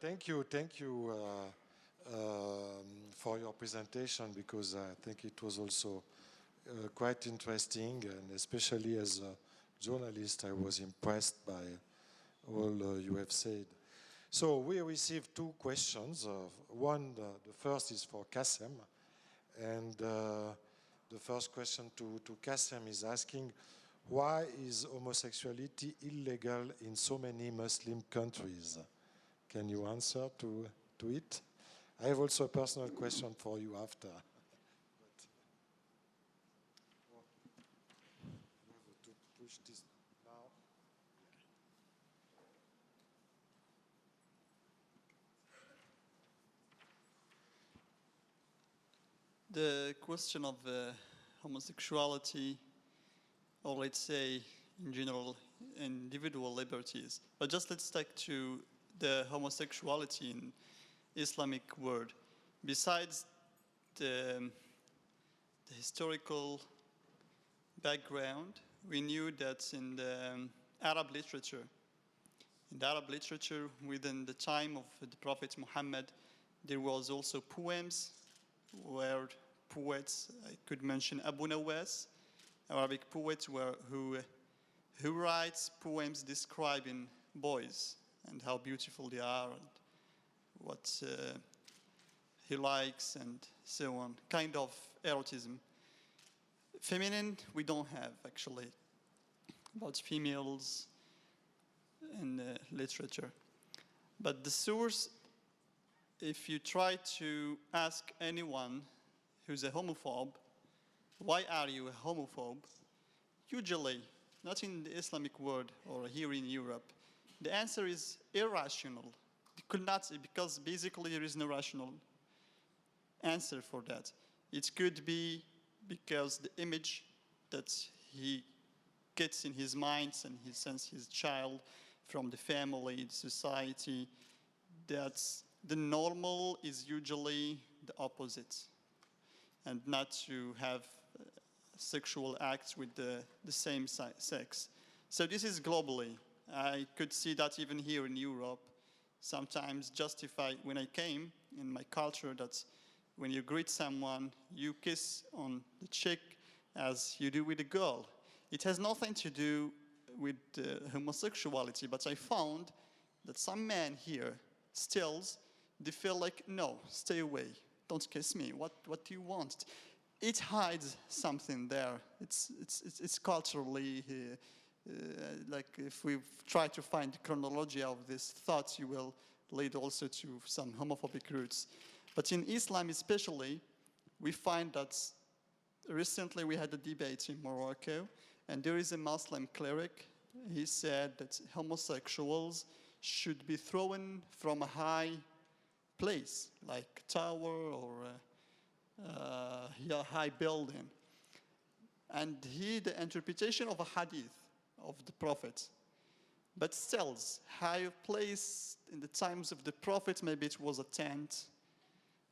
thank you for your presentation, because I think it was also quite interesting, and especially as a journalist, I was impressed by all you have said. So we received two questions. One, the first is for Kacem, and the first question to Kacem is asking, why is homosexuality illegal in so many Muslim countries? Can you answer to it? I have also a personal question for you after. But, you have to push this now. The question of homosexuality, or let's say in general individual liberties, but just let's stick to the homosexuality in Islamic world. Besides the historical background, we knew that in the Arab literature, within the time of the Prophet Muhammad, there was also poems where poets, I could mention Abu Nawas, Arabic poet who writes poems describing boys and how beautiful they are and what he likes and so on, kind of erotism. Feminine, we don't have actually, about females in literature. But the source, if you try to ask anyone who's a homophobe, why are you a homophobe? Usually, not in the Islamic world or here in Europe, the answer is irrational. It could not, because basically there is no rational answer for that. It could be because the image that he gets in his mind and he sends his child from the family, the society, that's the normal is usually the opposite, and not to have sexual acts with the same sex. So this is globally. I could see that even here in Europe, sometimes justified when I came in my culture that when you greet someone, you kiss on the cheek as you do with a girl. It has nothing to do with homosexuality, but I found that some men here still, they feel like, no, stay away, don't kiss me, what do you want? It hides something there. It's culturally, like if we try to find the chronology of these thoughts, you will lead also to some homophobic roots. But in Islam especially, we find that recently we had a debate in Morocco, and there is a Muslim cleric. He said that homosexuals should be thrown from a high place, like a tower or a high building. And the interpretation of a hadith of the Prophet, but still, high place in the times of the Prophet, maybe it was a tent,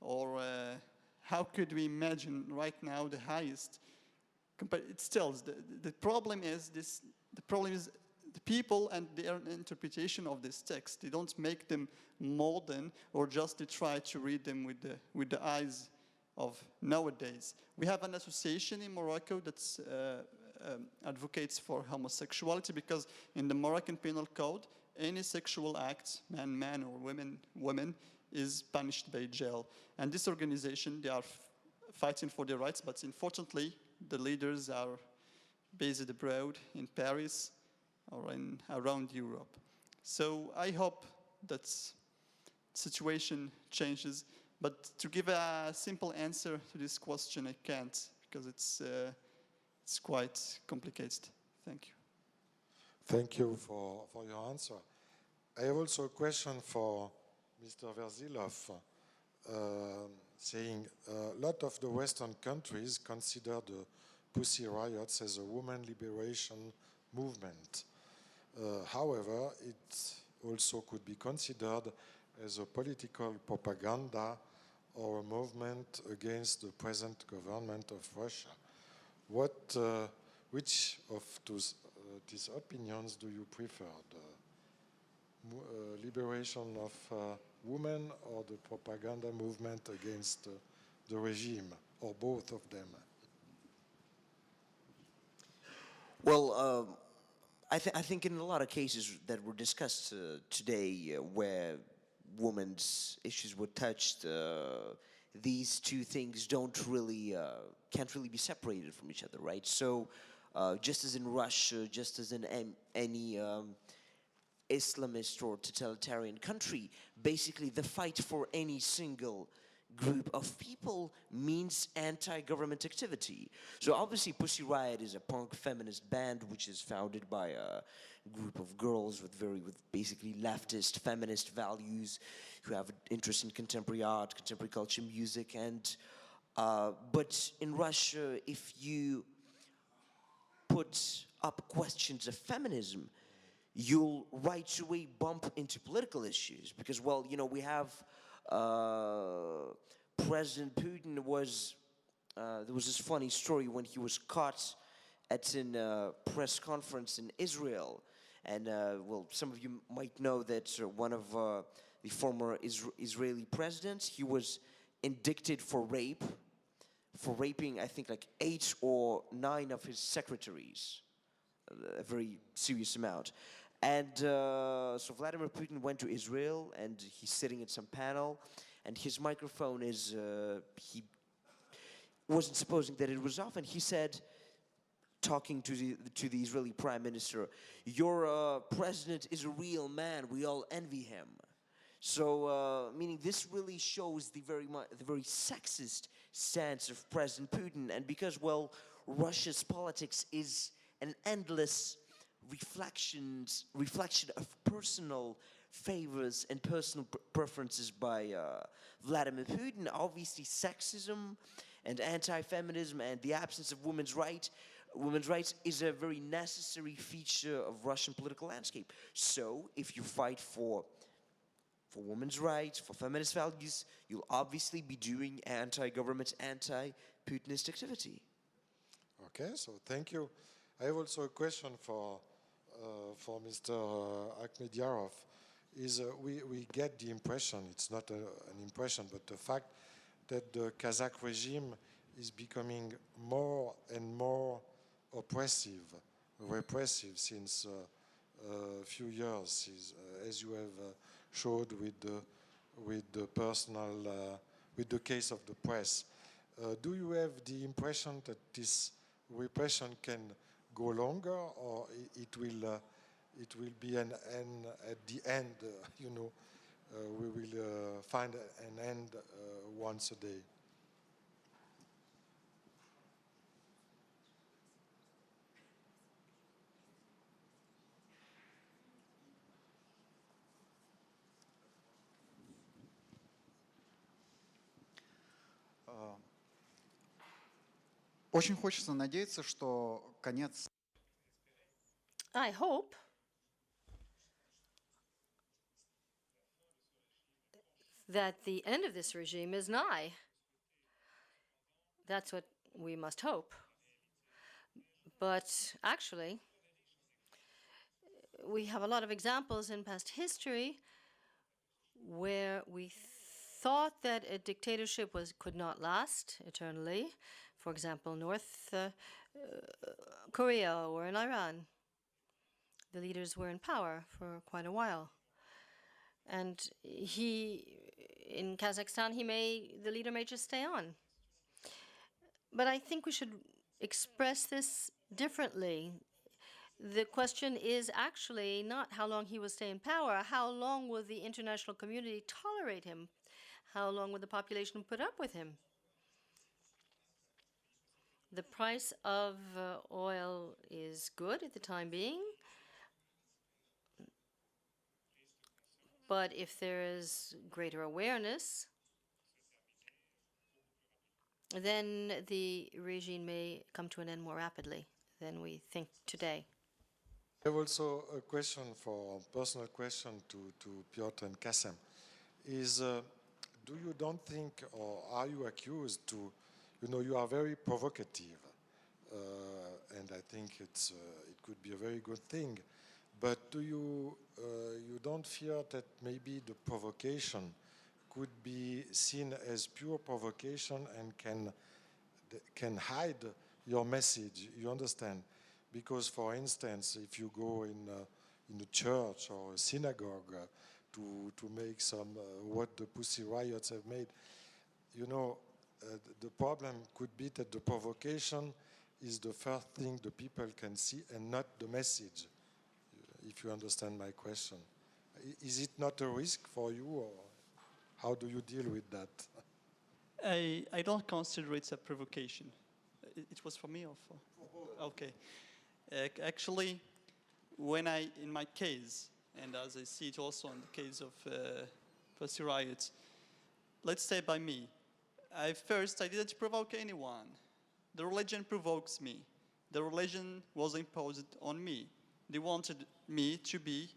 or how could we imagine right now the highest? But it's still, the problem is this, the problem is the people and their interpretation of this text. They don't make them modern, or just to try to read them with the eyes of nowadays. We have an association in Morocco that advocates for homosexuality, because in the Moroccan Penal Code, any sexual act, man or woman, is punished by jail. And this organization, they are fighting for their rights, but unfortunately, the leaders are based abroad in Paris or around Europe. So I hope that situation changes. But to give a simple answer to this question, I can't, because it's quite complicated. Thank you. Thank you for your answer. I have also a question for Mr. Verzilov, saying a lot of the Western countries consider the Pussy Riots as a woman liberation movement. However, it also could be considered as a political propaganda or a movement against the present government of Russia. Which of these opinions do you prefer? The liberation of women or the propaganda movement against the regime, or both of them? Well, I think in a lot of cases that were discussed today, where women's issues were touched, these two things don't really can't really be separated from each other, right? So, just as in Russia, just as in any Islamist or totalitarian country, basically the fight for any single group of people means anti-government activity. So obviously Pussy Riot is a punk feminist band which is founded by a group of girls with basically leftist feminist values who have interest in contemporary art, contemporary culture, music, and but in Russia, if you put up questions of feminism, you'll right away bump into political issues because, well, you know, we have President Putin was, there was this funny story when he was caught at a press conference in Israel. And, well, some of you might know that one of the former Israeli presidents, he was indicted for raping, I think, like 8 or 9 of his secretaries, a very serious amount. And so Vladimir Putin went to Israel, and he's sitting at some panel, and his microphone is, he wasn't supposing that it was off, and he said, talking to the Israeli Prime Minister, "Your president is a real man. We all envy him." So, meaning this really shows the very sexist stance of President Putin, and because, well, Russia's politics is an endless reflection of personal favors and personal preferences by Vladimir Putin. Obviously, sexism and anti-feminism and the absence of women's rights is a very necessary feature of Russian political landscape. So, if you fight for women's rights, for feminist values, you'll obviously be doing anti-government, anti-Putinist activity. Okay, so thank you. I have also a question for Mr. Akhmedyarov. We get the impression, it's not an impression, but the fact that the Kazakh regime is becoming more and more repressive since a few years, as you have showed with the case of the press. Do you have the impression that this repression can go longer, or it will be an end at the end? You know, we will find an end once a day. Очень хочется надеяться, что конец. I hope that the end of this regime is nigh. That's what we must hope. But actually, we have a lot of examples in past history where we thought that a dictatorship could not last eternally. For example, North Korea or in Iran. The leaders were in power for quite a while. And in Kazakhstan, the leader may just stay on. But I think we should express this differently. The question is actually not how long he will stay in power, how long will the international community tolerate him? How long will the population put up with him? The price of oil is good at the time being. But if there is greater awareness, then the regime may come to an end more rapidly than we think today. I have also a personal question to Pyotr and Kacem. Do you don't think, or are you accused to, you are very provocative, and I think it could be a very good thing, But do you you don't fear that maybe the provocation could be seen as pure provocation and can hide your message? You understand? Because, for instance, if you go in a church or a synagogue to make some what the Pussy Riots have made, you know, the problem could be that the provocation is the first thing the people can see and not the message, if you understand my question. Is it not a risk for you, or how do you deal with that? I don't consider it a provocation. It was for me or for? Okay. Actually, in my case, and as I see it also in the case of Pussy Riot, let's say by me, I didn't provoke anyone. The religion provokes me. The religion was imposed on me. They wanted me to be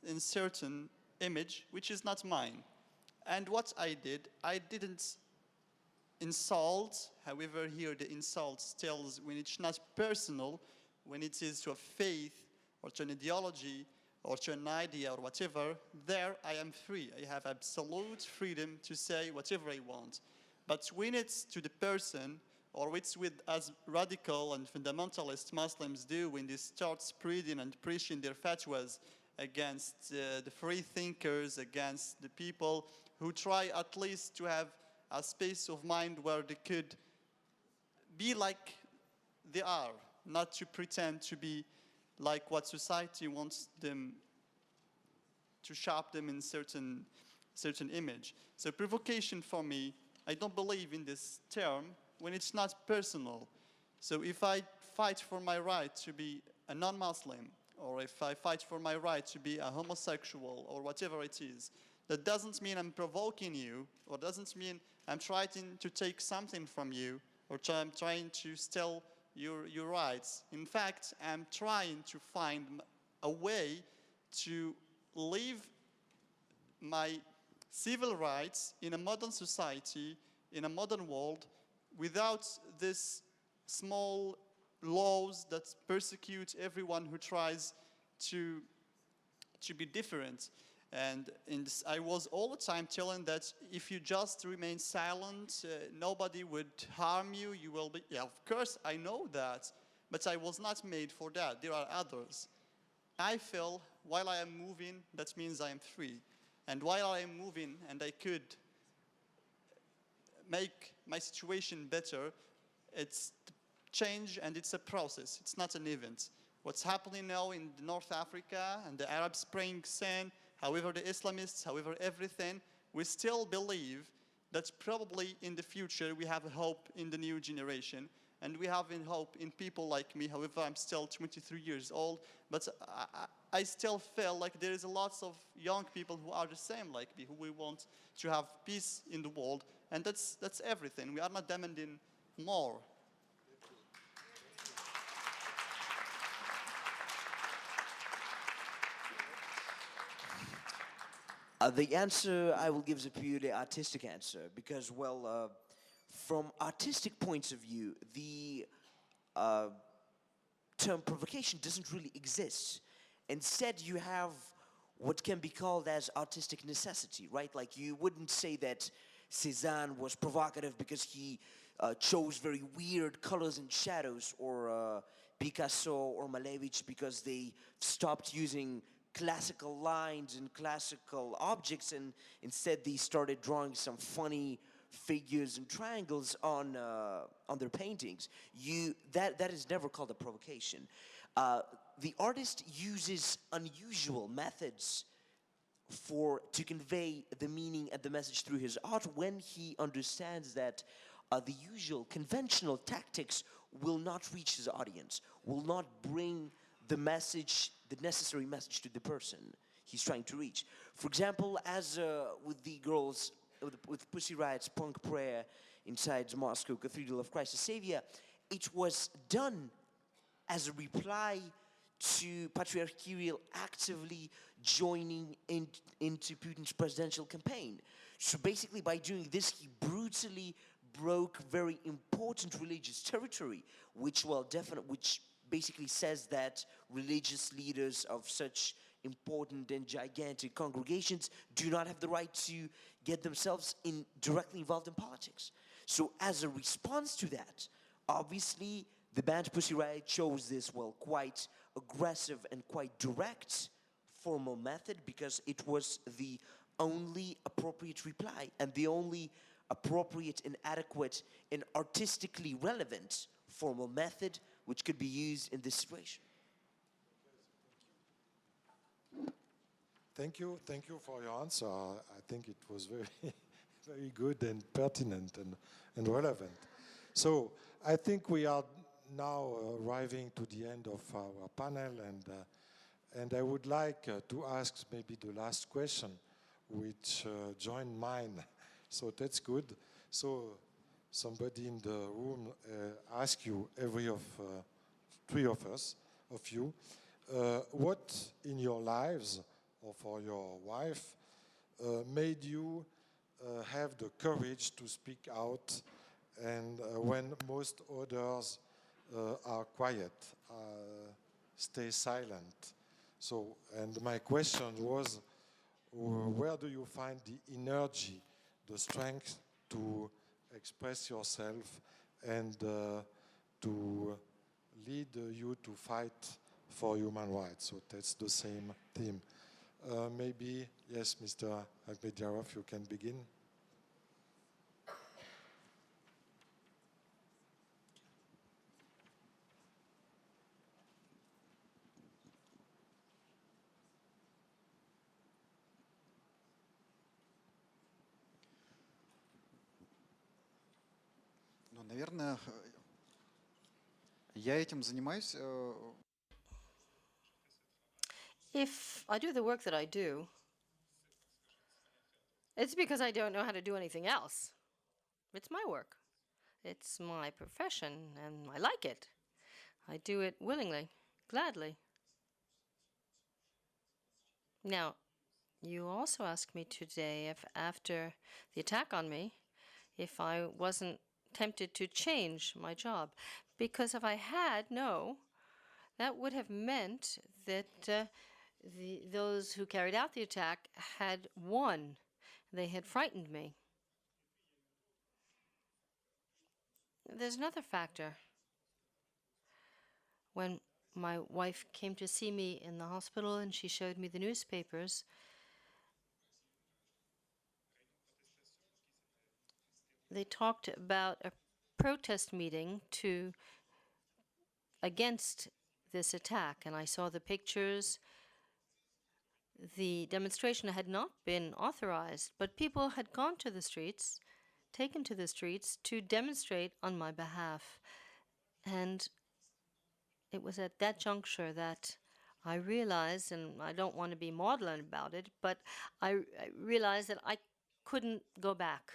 in certain image which is not mine. And what I didn't insult. However, here the insult tells when it's not personal, when it is to a faith or to an ideology or to an idea or whatever, there I am free. I have absolute freedom to say whatever I want. But when it's to the person, or it's with as radical and fundamentalist Muslims do when they start spreading and preaching their fatwas against the free thinkers, against the people who try at least to have a space of mind where they could be like they are, not to pretend to be like what society wants them to shape them in certain image. So provocation for me, I don't believe in this term when it's not personal. So if I fight for my right to be a non-Muslim, or if I fight for my right to be a homosexual, or whatever it is, that doesn't mean I'm provoking you, or doesn't mean I'm trying to take something from you, or I'm trying to steal your rights. In fact, I'm trying to find a way to live my civil rights in a modern society, in a modern world, without this small laws that persecute everyone who tries to be different. And I was all the time telling that if you just remain silent, nobody would harm you, you will be, yeah, of course I know that, but I was not made for that, there are others. I feel while I am moving, that means I am free. And while I am moving and I could make my situation better, it's change and it's a process, it's not an event. What's happening now in North Africa and the Arab Spring scene, however the Islamists, however everything, we still believe that probably in the future we have a hope in the new generation, and we have a hope in people like me. However, I'm still 23 years old, but I still feel like there is a lot of young people who are the same like me, who we want to have peace in the world, and that's everything. We are not demanding more. The answer I will give is a purely artistic answer because, well, from artistic points of view, the term provocation doesn't really exist. Instead, you have what can be called as artistic necessity, right? Like you wouldn't say that Cézanne was provocative because he chose very weird colors and shadows, or Picasso or Malevich because they stopped using classical lines and classical objects, and instead they started drawing some funny figures and triangles on their paintings. That is never called a provocation. The artist uses unusual methods to convey the meaning and the message through his art when he understands that the usual conventional tactics will not reach his audience, will not bring the message, the necessary message to the person he's trying to reach. For example, as with the girls, with Pussy Riot's punk prayer inside Moscow Cathedral of Christ the Savior, it was done as a reply to Patriarch Kirill actively joining into Putin's presidential campaign. So basically by doing this, he brutally broke very important religious territory, which basically says that religious leaders of such important and gigantic congregations do not have the right to get themselves directly involved in politics. So as a response to that, obviously the band Pussy Riot chose this, well, quite aggressive and quite direct formal method, because it was the only appropriate reply and the only appropriate and adequate and artistically relevant formal method which could be used in this situation. Thank you for your answer. I think it was very, very good and pertinent and relevant. So I think we are now arriving to the end of our panel, and I would like to ask maybe the last question, which joined mine. So that's good. So somebody in the room ask you, three of you, what in your lives or for your wife made you have the courage to speak out, and when most others are quiet, stay silent. So, and my question was, where do you find the energy, the strength to express yourself and to lead you to fight for human rights? So that's the same theme. Maybe, yes, Mr. Akhmedyarov, you can begin. Ну, наверное, я этим занимаюсь. If I do the work that I do, it's because I don't know how to do anything else. It's my work. It's my profession, and I like it. I do it willingly, gladly. Now, you also asked me today if after the attack on me, if I wasn't tempted to change my job. Because if I had, no, that would have meant that those who carried out the attack had won. They had frightened me. There's another factor. When my wife came to see me in the hospital and she showed me the newspapers, they talked about a protest meeting against this attack, and I saw the pictures. The demonstration had not been authorized, but people had gone to the streets, taken to the streets to demonstrate on my behalf. And it was at that juncture that I realized, and I don't want to be maudlin about it, but I realized that I couldn't go back.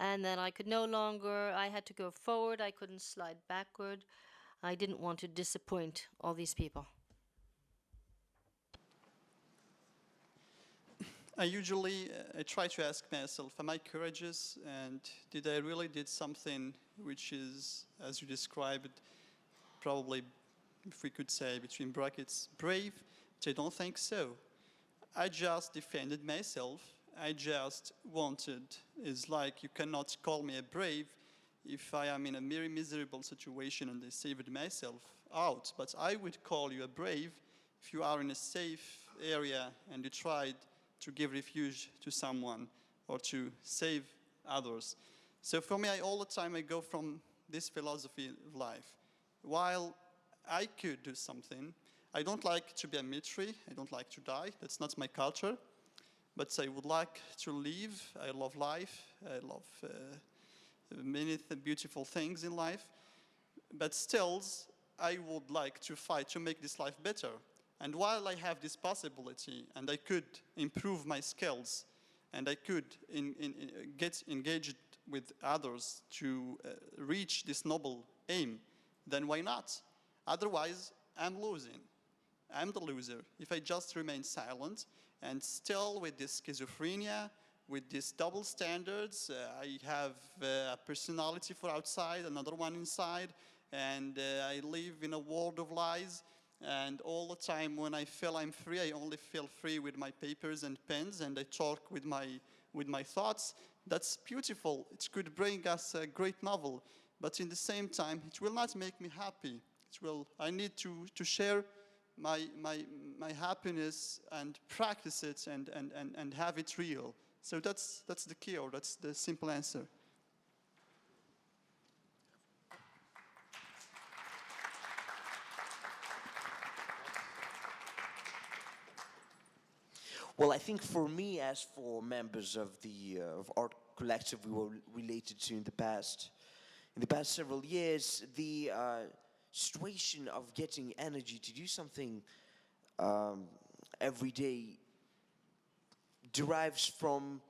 And that I could no longer, I had to go forward, I couldn't slide backward. I didn't want to disappoint all these people. I usually try to ask myself, am I courageous, and did I really did something which is, as you described, probably, if we could say between brackets, brave? But I don't think so. I just defended myself. I just wanted, it's like you cannot call me a brave if I am in a very miserable situation and I saved myself out. But I would call you a brave if you are in a safe area and you tried to give refuge to someone or to save others. So for me, all the time I go from this philosophy of life. While I could do something, I don't like to be a military, I don't like to die, that's not my culture, but I would like to live, I love life, I love many beautiful things in life, but still I would like to fight to make this life better. And while I have this possibility and I could improve my skills and I could get engaged with others to reach this noble aim, then why not? Otherwise, I'm losing. I'm the loser. If I just remain silent and still with this schizophrenia, with these double standards. I have a personality for outside, another one inside, and I live in a world of lies. And all the time when I feel I'm free, I only feel free with my papers and pens, and I talk with my thoughts. That's beautiful. It could bring us a great novel, but in the same time, it will not make me happy. I need to share my happiness and practice it and have it real. So that's the key, or that's the simple answer. Well, I think for me, as for members of the of art collective we were related to in the past several years, the situation of getting energy to do something every day derives from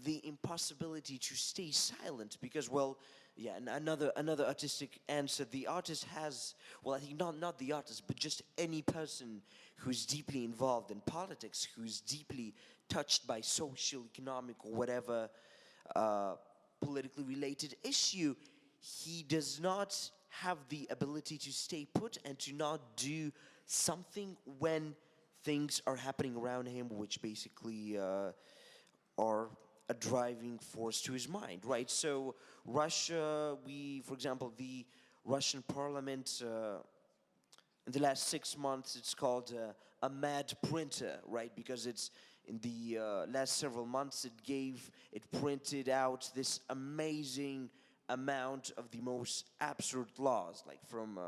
the impossibility to stay silent, because, well, yeah, and another artistic answer, the artist has, well, I think not the artist, but just any person who's deeply involved in politics, who's deeply touched by social, economic, or whatever politically related issue, he does not have the ability to stay put and to not do something when things are happening around him, which basically are a driving force to his mind, right? So Russia, for example, the Russian parliament, in the last 6 months, it's called a mad printer, right? Because it's in the last several months, it printed out this amazing amount of the most absurd laws, like from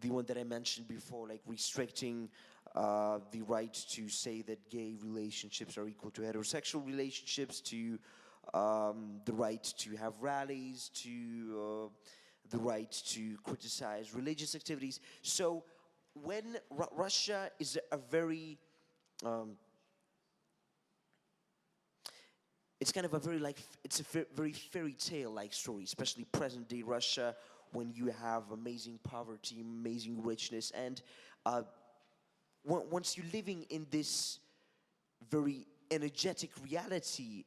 the one that I mentioned before, like restricting the right to say that gay relationships are equal to heterosexual relationships, to the right to have rallies, to the right to criticize religious activities. So when Russia is a very it's kind of a very it's a very fairy tale like story, especially present day Russia, when you have amazing poverty, amazing richness, and once you're living in this very energetic reality,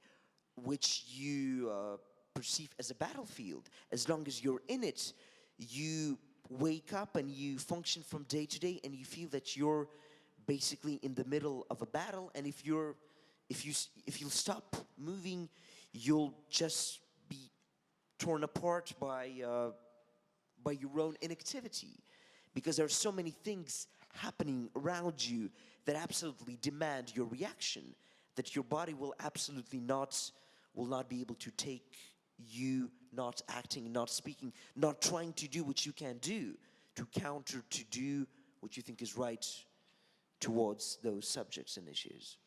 which you perceive as a battlefield, as long as you're in it, you wake up and you function from day to day, and you feel that you're basically in the middle of a battle, and if you stop moving, you'll just be torn apart by your own inactivity, because there are so many things happening around you that absolutely demand your reaction, that your body will not be able to take you not acting, not speaking, not trying to do what you can do to counter, to do what you think is right towards those subjects and issues.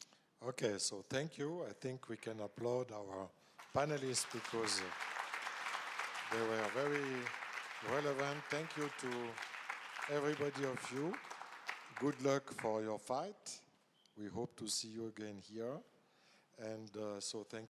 Okay, so thank you. I think we can applaud our panelists because they were very relevant. Thank you to everybody of you. Good luck for your fight. We hope to see you again here. And so thank